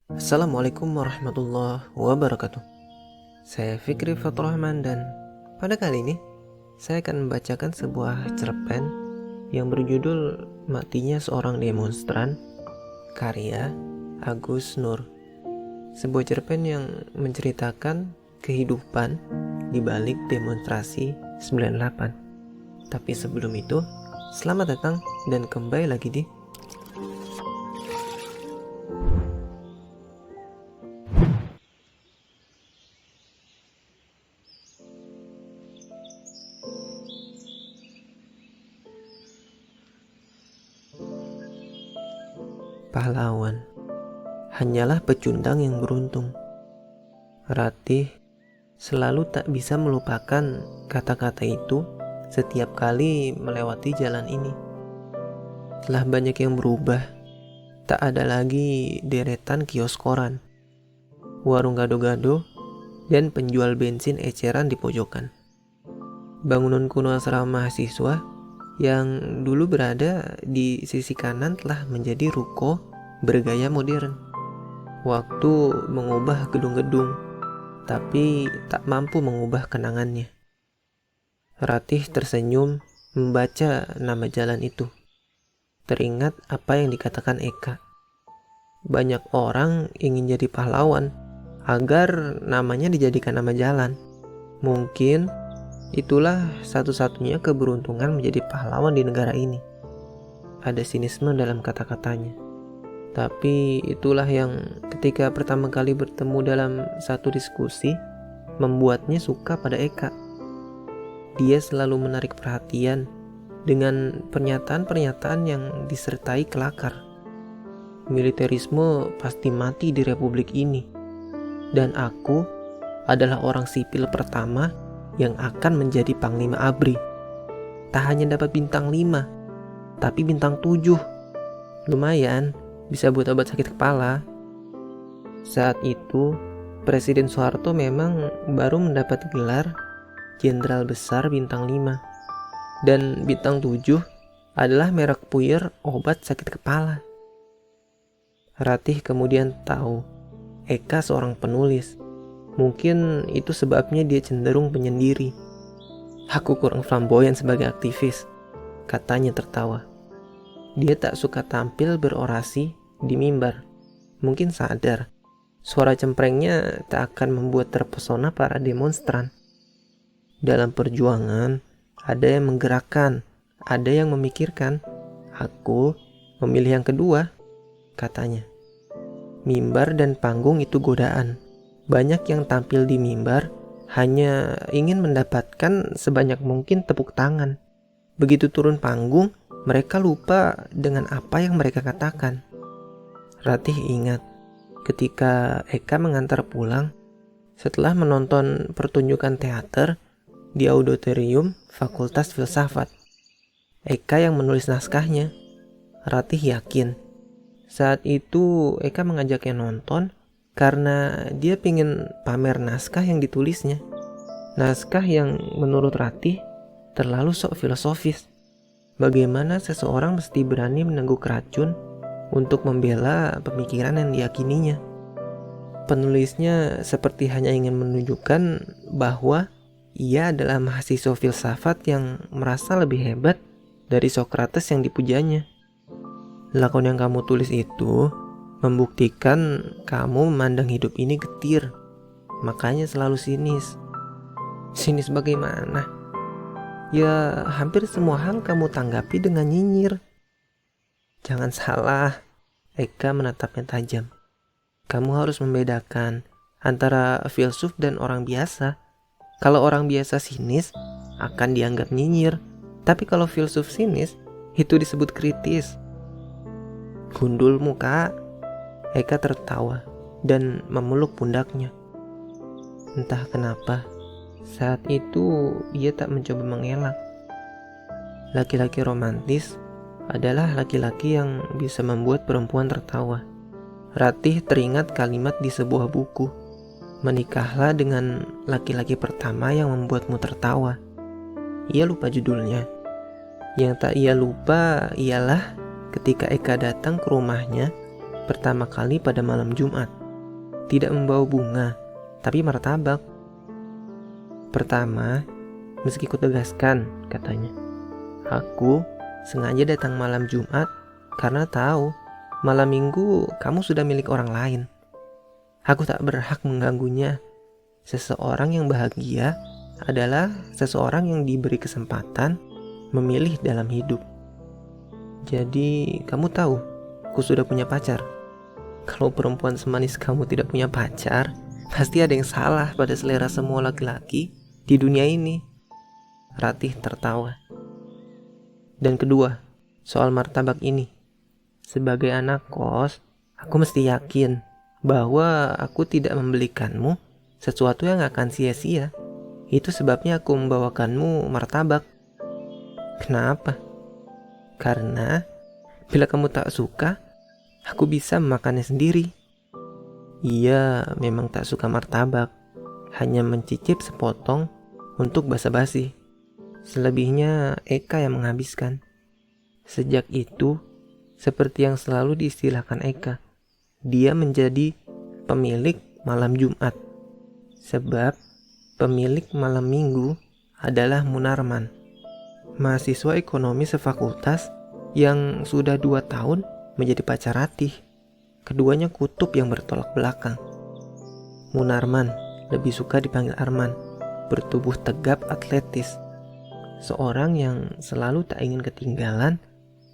Assalamualaikum warahmatullahi wabarakatuh. Saya Fikri Fatur Rahman dan pada kali ini saya akan membacakan sebuah cerpen yang berjudul Matinya Seorang Demonstran, karya Agus Nur. Sebuah cerpen yang menceritakan kehidupan di balik demonstrasi 98. Tapi sebelum itu, selamat datang dan kembali lagi di Pahlawan. Hanyalah pecundang yang beruntung. Ratih selalu tak bisa melupakan kata-kata itu setiap kali melewati jalan ini. Telah banyak yang berubah. Tak ada lagi deretan kios koran, warung gado-gado, dan penjual bensin eceran di pojokan. Bangunan kuno asrama mahasiswa yang dulu berada di sisi kanan telah menjadi ruko bergaya modern. Waktu mengubah gedung-gedung, tapi tak mampu mengubah kenangannya. Ratih tersenyum membaca nama jalan itu. Teringat apa yang dikatakan Eka. Banyak orang ingin jadi pahlawan agar namanya dijadikan nama jalan. Mungkin itulah satu-satunya keberuntungan menjadi pahlawan di negara ini. Ada sinisme dalam kata-katanya. Tapi itulah yang ketika pertama kali bertemu dalam satu diskusi membuatnya suka pada Eka. Dia selalu menarik perhatian dengan pernyataan-pernyataan yang disertai kelakar. Militerisme pasti mati di republik ini. Dan aku adalah orang sipil pertama yang akan menjadi Panglima ABRI. Tak hanya dapat bintang 5, tapi bintang 7. Lumayan, bisa buat obat sakit kepala. Saat itu, Presiden Soeharto memang baru mendapat gelar Jenderal Besar bintang 5. Dan bintang 7 adalah merek puyer obat sakit kepala. Ratih kemudian tahu, Eka seorang penulis. Mungkin itu sebabnya dia cenderung penyendiri. Aku kurang flamboyan sebagai aktivis, katanya tertawa. Dia tak suka tampil berorasi di mimbar. Mungkin sadar, suara cemprengnya tak akan membuat terpesona para demonstran. Dalam perjuangan, ada yang menggerakkan, ada yang memikirkan. Aku memilih yang kedua, katanya. Mimbar dan panggung itu godaan. Banyak yang tampil di mimbar hanya ingin mendapatkan sebanyak mungkin tepuk tangan. Begitu turun panggung, mereka lupa dengan apa yang mereka katakan. Ratih ingat ketika Eka mengantar pulang setelah menonton pertunjukan teater di auditorium Fakultas Filsafat. Eka yang menulis naskahnya. Ratih yakin saat itu Eka mengajaknya nonton karena dia pingin pamer naskah yang ditulisnya. Naskah yang menurut Ratih terlalu sok filosofis. Bagaimana seseorang mesti berani menengguk racun untuk membela pemikiran yang diyakininya. Penulisnya seperti hanya ingin menunjukkan bahwa ia adalah mahasiswa filsafat yang merasa lebih hebat dari Sokrates yang dipujanya. Lakon yang kamu tulis itu membuktikan kamu memandang hidup ini getir. Makanya selalu sinis. Sinis bagaimana? Ya, hampir semua hal kamu tanggapi dengan nyinyir. Jangan salah, Eka menatapnya tajam. Kamu harus membedakan antara filsuf dan orang biasa. Kalau orang biasa sinis, akan dianggap nyinyir. Tapi kalau filsuf sinis, itu disebut kritis. Gundulmu, Kak. Eka tertawa dan memeluk pundaknya. Entah kenapa, saat itu ia tak mencoba mengelak. Laki-laki romantis adalah laki-laki yang bisa membuat perempuan tertawa. Ratih teringat kalimat di sebuah buku, menikahlah dengan laki-laki pertama yang membuatmu tertawa. Ia lupa judulnya. Yang tak ia lupa ialah ketika Eka datang ke rumahnya pertama kali pada malam Jumat. tidak membawa bunga, tapi martabak. Pertama, meski kutegaskan, katanya, aku sengaja datang malam Jumat karena tahu malam Minggu kamu sudah milik orang lain. Aku tak berhak mengganggunya. Seseorang yang bahagia adalah seseorang yang diberi kesempatan memilih dalam hidup. Jadi, kamu tahu, aku sudah punya pacar. Kalau perempuan semanis kamu tidak punya pacar, pasti ada yang salah pada selera semua laki-laki di dunia ini. Ratih tertawa. Dan kedua, soal martabak ini. Sebagai anak kos, aku mesti yakin bahwa aku tidak membelikanmu sesuatu yang akan sia-sia. Itu sebabnya aku membawakanmu martabak. Kenapa? Karena bila kamu tak suka, aku bisa memakannya sendiri. Ia memang tak suka martabak, hanya mencicip sepotong untuk basa-basi. Selebihnya Eka yang menghabiskan. Sejak itu, seperti yang selalu diistilahkan Eka, dia menjadi pemilik malam Jumat. Sebab pemilik malam Minggu adalah Munarman, mahasiswa ekonomi sefakultas yang sudah 2 tahun menjadi pacar Ratih. Keduanya kutub yang bertolak belakang. Munarman lebih suka dipanggil Arman, bertubuh tegap atletis. Seorang yang selalu tak ingin ketinggalan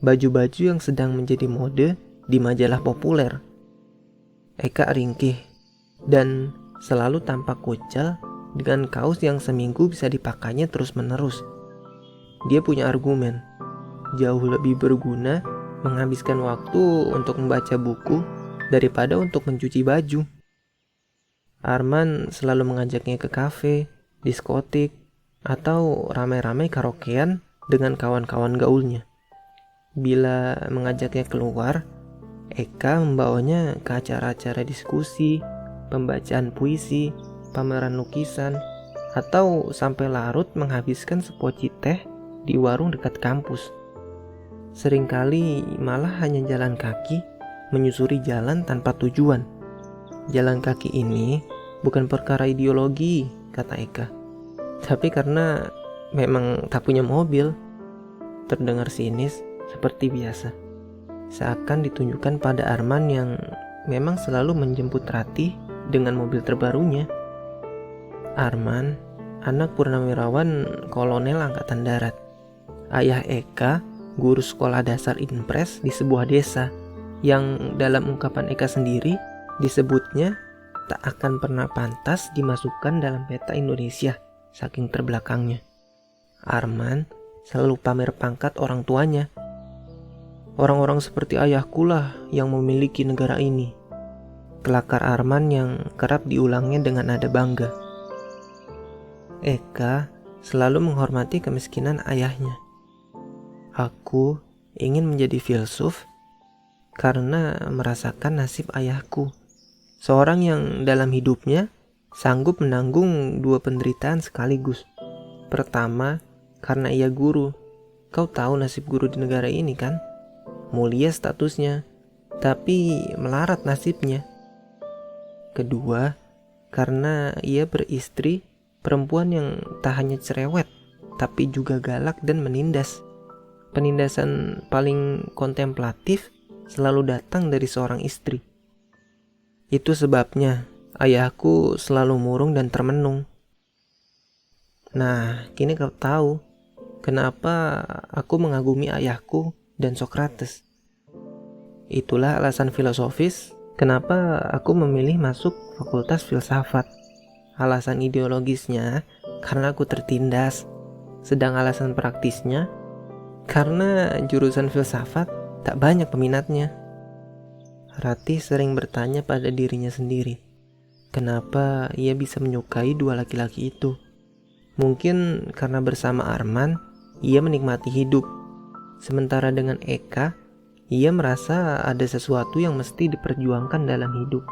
baju-baju yang sedang menjadi mode di majalah populer. Eka ringkih dan selalu tampak kucel dengan kaos yang seminggu bisa dipakainya terus-menerus. Dia punya argumen, jauh lebih berguna menghabiskan waktu untuk membaca buku daripada untuk mencuci baju. Arman selalu mengajaknya ke kafe, diskotik, atau ramai-ramai karaokean dengan kawan-kawan gaulnya. Bila mengajaknya keluar, Eka membawanya ke acara-acara diskusi, pembacaan puisi, pameran lukisan, atau sampai larut menghabiskan sepoci teh di warung dekat kampus. Seringkali malah hanya jalan kaki, menyusuri jalan tanpa tujuan. Jalan kaki ini bukan perkara ideologi, kata Eka, tapi karena memang tak punya mobil. Terdengar sinis seperti biasa, seakan ditunjukkan pada Arman yang memang selalu menjemput Ratih dengan mobil terbarunya. Arman, anak purnawirawan kolonel angkatan darat. Ayah Eka, guru sekolah dasar Inpres di sebuah desa yang dalam ungkapan Eka sendiri disebutnya tak akan pernah pantas dimasukkan dalam peta Indonesia saking terbelakangnya. Arman selalu pamer pangkat orang tuanya. Orang-orang seperti ayahku lah yang memiliki negara ini. Kelakar Arman yang kerap diulangnya dengan nada bangga. Eka selalu menghormati kemiskinan ayahnya. Aku ingin menjadi filsuf karena merasakan nasib ayahku. Seorang yang dalam hidupnya sanggup menanggung 2 penderitaan sekaligus. Pertama, karena ia guru. Kau tahu nasib guru di negara ini kan? Mulia statusnya, tapi melarat nasibnya. Kedua, karena ia beristri perempuan yang tak hanya cerewet, tapi juga galak dan menindas. Penindasan paling kontemplatif selalu datang dari seorang istri. Itu sebabnya ayahku selalu murung dan termenung. Nah, kini kau tahu kenapa aku mengagumi ayahku dan Sokrates. Itulah alasan filosofis kenapa aku memilih masuk fakultas filsafat. Alasan ideologisnya karena aku tertindas, sedang alasan praktisnya karena jurusan filsafat tak banyak peminatnya. Ratih sering bertanya pada dirinya sendiri, kenapa ia bisa menyukai 2 laki-laki itu. Mungkin karena bersama Arman, ia menikmati hidup. Sementara dengan Eka, ia merasa ada sesuatu yang mesti diperjuangkan dalam hidup.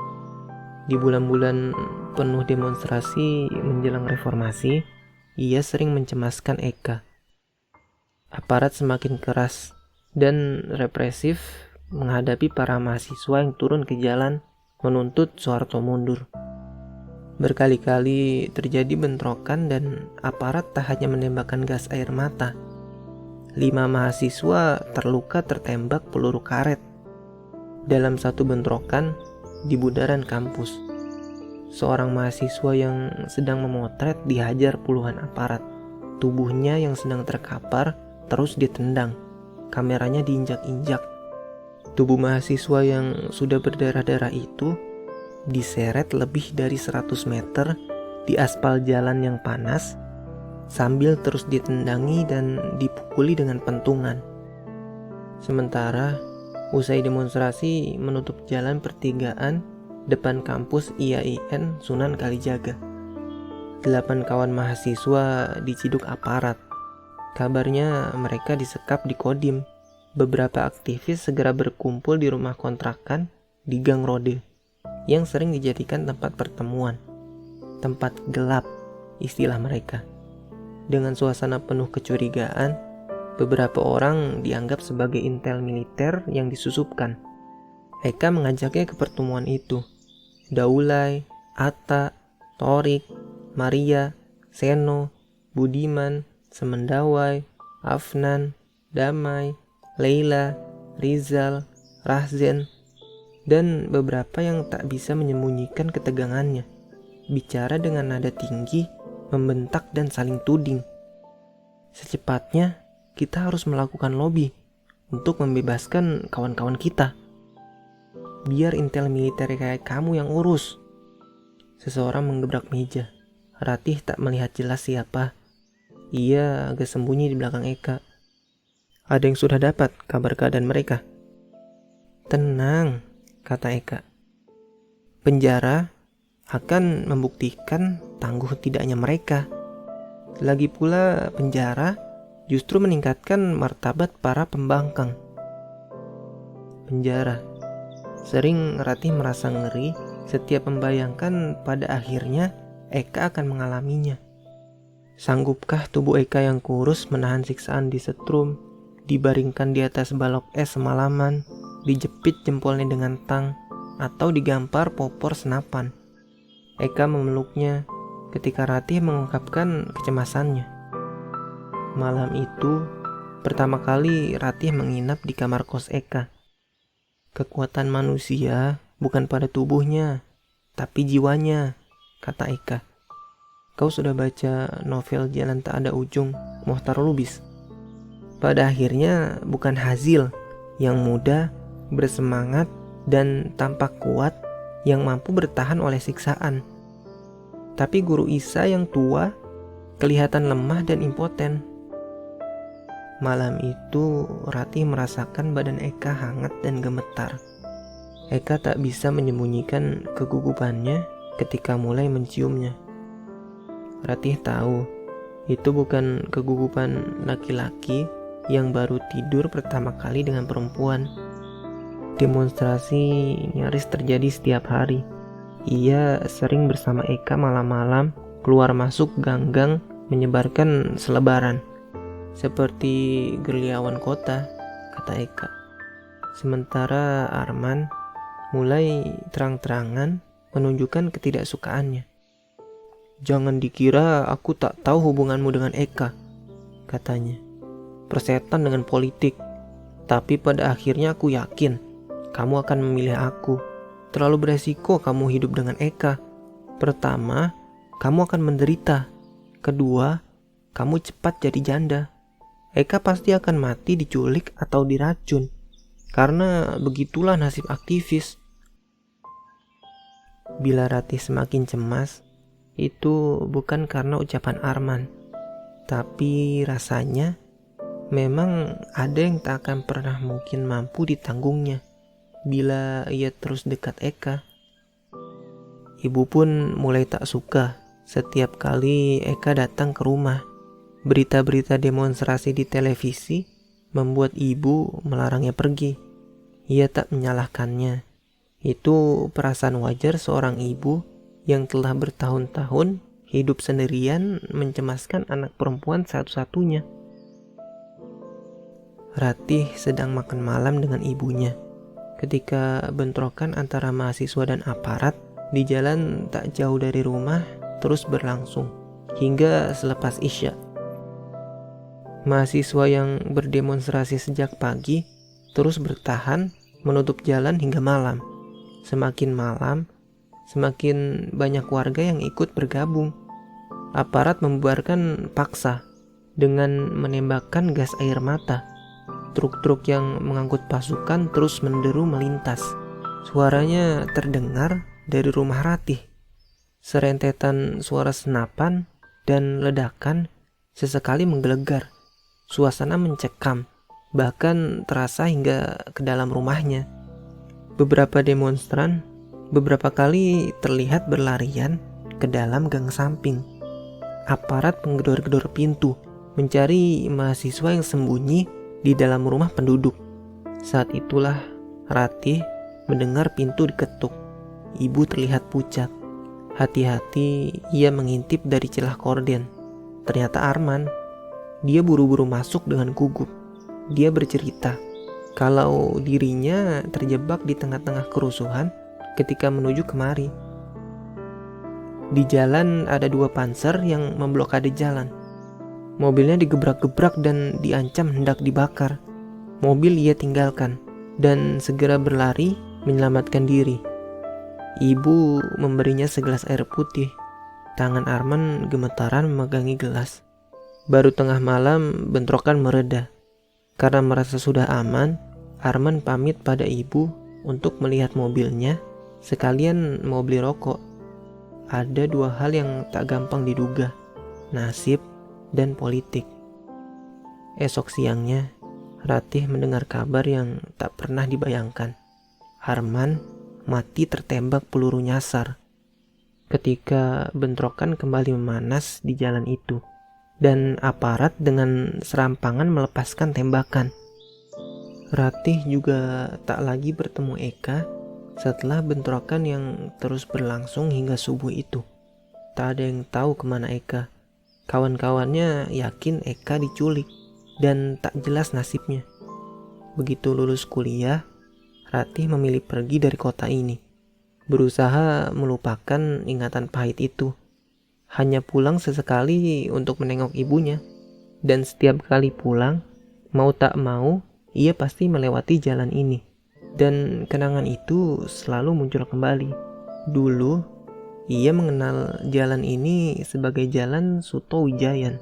Di bulan-bulan penuh demonstrasi menjelang reformasi, ia sering mencemaskan Eka. Aparat semakin keras dan represif menghadapi para mahasiswa yang turun ke jalan menuntut Soeharto mundur. Berkali-kali terjadi bentrokan dan aparat tak hanya menembakkan gas air mata. 5 mahasiswa terluka tertembak peluru karet dalam satu bentrokan di bundaran kampus. Seorang mahasiswa yang sedang memotret dihajar puluhan aparat. Tubuhnya yang sedang terkapar terus ditendang. Kameranya diinjak-injak. Tubuh mahasiswa yang sudah berdarah-darah itu diseret lebih dari 100 meter di aspal jalan yang panas sambil terus ditendangi dan dipukuli dengan pentungan. Sementara usai demonstrasi menutup jalan pertigaan depan kampus IAIN Sunan Kalijaga. 8 kawan mahasiswa diciduk aparat. Kabarnya mereka disekap di Kodim. Beberapa aktivis segera berkumpul di rumah kontrakan di Gang Rode yang sering dijadikan tempat pertemuan. Tempat gelap, istilah mereka. Dengan suasana penuh kecurigaan, beberapa orang dianggap sebagai intel militer yang disusupkan. Eka mengajaknya ke pertemuan itu. Daulay, Atta, Torik, Maria, Seno, Budiman, Semendawai, Afnan, Damai, Leila, Rizal, Rahzen, dan beberapa yang tak bisa menyembunyikan ketegangannya. Bicara dengan nada tinggi, membentak dan saling tuding. Secepatnya, kita harus melakukan lobby untuk membebaskan kawan-kawan kita. Biar intel militer kayak kamu yang urus. Seseorang menggebrak meja. Ratih tak melihat jelas siapa. Ia agak sembunyi di belakang Eka. Ada yang sudah dapat kabar keadaan mereka? Tenang, kata Eka. Penjara akan membuktikan tangguh tidaknya mereka. Lagi pula penjara justru meningkatkan martabat para pembangkang. Penjara. Sering Ratih merasa ngeri setiap membayangkan pada akhirnya Eka akan mengalaminya. Sanggupkah tubuh Eka yang kurus menahan siksaan disetrum, dibaringkan di atas balok es semalaman, dijepit jempolnya dengan tang, atau digampar popor senapan? Eka memeluknya ketika Ratih mengungkapkan kecemasannya. Malam itu, pertama kali Ratih menginap di kamar kos Eka. Kekuatan manusia bukan pada tubuhnya, tapi jiwanya, kata Eka. Kau sudah baca novel Jalan Tak Ada Ujung, Mohtar Lubis? Pada akhirnya bukan Hazil yang muda, bersemangat, dan tampak kuat yang mampu bertahan oleh siksaan. Tapi Guru Isa yang tua, kelihatan lemah dan impoten. Malam itu Ratih merasakan badan Eka hangat dan gemetar. Eka tak bisa menyembunyikan kegugupannya ketika mulai menciumnya. Ratih tahu itu bukan kegugupan laki-laki yang baru tidur pertama kali dengan perempuan. Demonstrasi nyaris terjadi setiap hari. Ia sering bersama Eka malam-malam keluar masuk gang-gang menyebarkan selebaran. Seperti gerilyawan kota, kata Eka. Sementara Arman mulai terang-terangan menunjukkan ketidaksukaannya. Jangan dikira aku tak tahu hubunganmu dengan Eka, katanya. Persetan dengan politik. Tapi pada akhirnya aku yakin kamu akan memilih aku. Terlalu beresiko kamu hidup dengan Eka. Pertama, kamu akan menderita. Kedua, kamu cepat jadi janda. Eka pasti akan mati diculik atau diracun. Karena begitulah nasib aktivis. Bila Ratih semakin cemas, itu bukan karena ucapan Arman. Tapi rasanya memang ada yang tak akan pernah mungkin mampu ditanggungnya bila ia terus dekat Eka. Ibu pun mulai tak suka setiap kali Eka datang ke rumah. Berita-berita demonstrasi di televisi membuat ibu melarangnya pergi. Ia tak menyalahkannya. Itu perasaan wajar seorang ibu yang telah bertahun-tahun hidup sendirian mencemaskan anak perempuan ketika bentrokan antara mahasiswa dan aparat di jalan tak jauh dari rumah terus berlangsung hingga selepas Isya. Mahasiswa yang berdemonstrasi sejak pagi terus bertahan menutup jalan hingga malam. Semakin malam, semakin banyak warga yang ikut bergabung. Aparat membubarkan paksa dengan menembakkan gas air mata. Truk-truk yang mengangkut pasukan terus menderu melintas. Suaranya terdengar dari rumah Ratih. Serentetan suara senapan dan ledakan sesekali menggelegar. Suasana mencekam, bahkan terasa hingga ke dalam rumahnya. Beberapa demonstran beberapa kali terlihat berlarian ke dalam gang samping. Aparat menggedor-gedor pintu, mencari mahasiswa yang sembunyi di dalam rumah penduduk. Saat itulah Ratih mendengar pintu diketuk. Ibu terlihat pucat. Hati-hati ia mengintip dari celah korden. Ternyata Arman. Dia buru-buru masuk dengan gugup. Dia bercerita kalau dirinya terjebak di tengah-tengah kerusuhan ketika menuju kemari. Di jalan ada 2 panser yang memblokade jalan. Mobilnya digebrak-gebrak dan diancam hendak dibakar. Mobil ia tinggalkan dan segera berlari menyelamatkan diri. Ibu memberinya segelas air putih. Tangan Arman gemetaran memegangi gelas. Baru tengah malam bentrokan mereda. Karena merasa sudah aman, Arman pamit pada ibu untuk melihat mobilnya, sekalian mau beli rokok. Ada 2 hal yang tak gampang diduga, nasib dan politik. Esok siangnya, Ratih mendengar kabar yang tak pernah dibayangkan. Arman mati tertembak peluru nyasar ketika bentrokan kembali memanas di jalan itu, dan aparat dengan serampangan melepaskan tembakan. Ratih juga tak lagi bertemu Eka setelah bentrokan yang terus berlangsung hingga subuh itu. Tak ada yang tahu kemana Eka. Kawan-kawannya yakin Eka diculik dan tak jelas nasibnya. Begitu lulus kuliah, Ratih memilih pergi dari kota ini. Berusaha melupakan ingatan pahit itu. Hanya pulang sesekali untuk menengok ibunya. Dan setiap kali pulang, mau tak mau, ia pasti melewati jalan ini. Dan kenangan itu selalu muncul kembali. Dulu, ia mengenal jalan ini sebagai Jalan Suto Wijayan.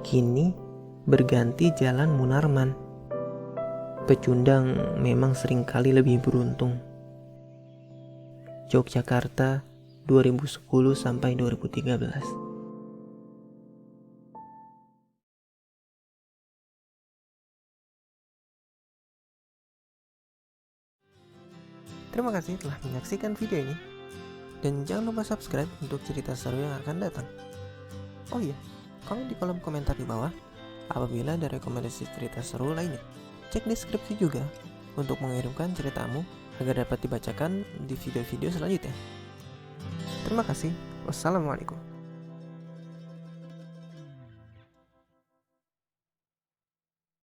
Kini berganti Jalan Munarman. Pecundang memang seringkali lebih beruntung. Yogyakarta 2010 sampai 2013. Terima kasih telah menyaksikan video ini. Dan jangan lupa subscribe untuk cerita seru yang akan datang. Oh iya, komen di kolom komentar di bawah apabila ada rekomendasi cerita seru lainnya. Cek deskripsi juga untuk mengirimkan ceritamu agar dapat dibacakan di video-video selanjutnya. Terima kasih. Wassalamualaikum.